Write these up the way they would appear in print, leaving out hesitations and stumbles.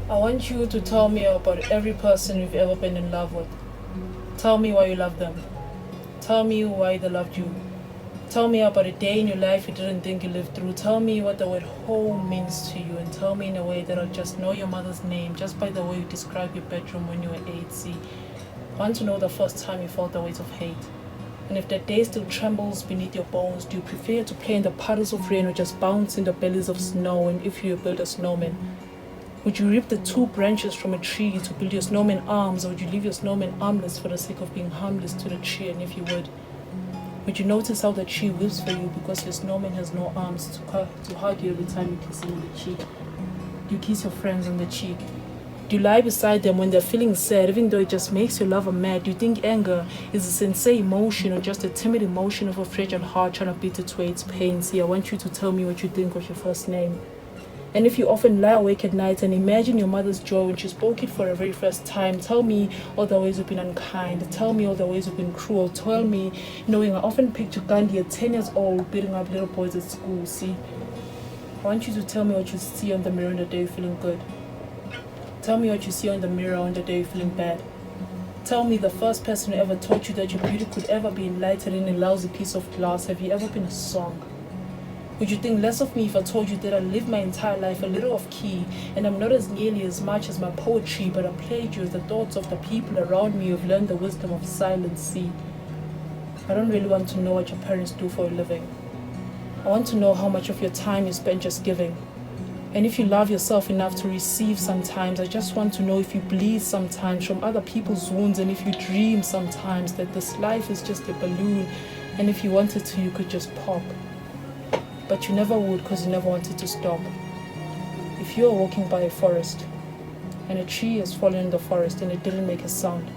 I want you to tell me about every person you've ever been in love with. Tell me why you love them. Tell me why they loved you. Tell me about a day in your life you didn't think you lived through. Tell me what the word home means to you, and tell me in a way that I'll just know your mother's name just by the way you describe your bedroom when you were 8. See, I want to know the first time you felt the weight of hate. And if that day still trembles beneath your bones, do you prefer to play in the puddles of rain or just bounce in the bellies of snow? And if you build a snowman, would you rip the 2 branches from a tree to build your snowman arms, or would you leave your snowman armless for the sake of being harmless to the tree? And if you would you notice how the tree weeps for you because your snowman has no arms to hug you every time you kiss him on the cheek? Do you kiss your friends on the cheek? Do you lie beside them when they're feeling sad, even though it just makes your lover mad? Do you think anger is a sensate emotion or just a timid emotion of a fragile heart trying to beat its way its pain? See, I want you to tell me what you think of your first name. And if you often lie awake at night and imagine your mother's joy when she spoke it for the very first time, tell me all the ways you've been unkind. Tell me all the ways you've been cruel. Tell me, knowing I often picture Gandhi at 10 years old beating up little boys at school. See, I want you to tell me what you see on the mirror on the day you're feeling good. Tell me what you see on the mirror on the day you're feeling bad. Tell me the first person who ever taught you that your beauty could ever be enlightened in a lousy piece of glass. Have you ever been a song? Would you think less of me if I told you that I lived my entire life a little off key, and I'm not as nearly as much as my poetry, but I played you with the thoughts of the people around me who've learned the wisdom of silence? See, I don't really want to know what your parents do for a living. I want to know how much of your time you spend just giving. And if you love yourself enough to receive sometimes, I just want to know if you bleed sometimes from other people's wounds, and if you dream sometimes that this life is just a balloon, and if you wanted to, you could just pop. But you never would because you never wanted to stop. If you are walking by a forest and a tree has fallen in the forest and it didn't make a sound,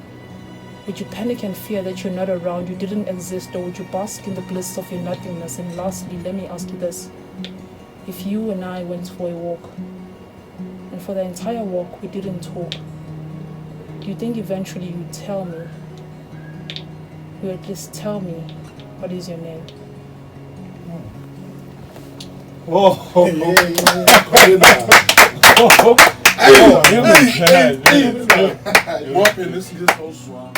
would you panic and fear that you're not around, you didn't exist, or would you bask in the bliss of your nothingness? And lastly, let me ask you this. If you and I went for a walk, and for the entire walk we didn't talk, do you think eventually you'd tell me, you would at least tell me, what is your name? Oh, Walk in, this is just so strong.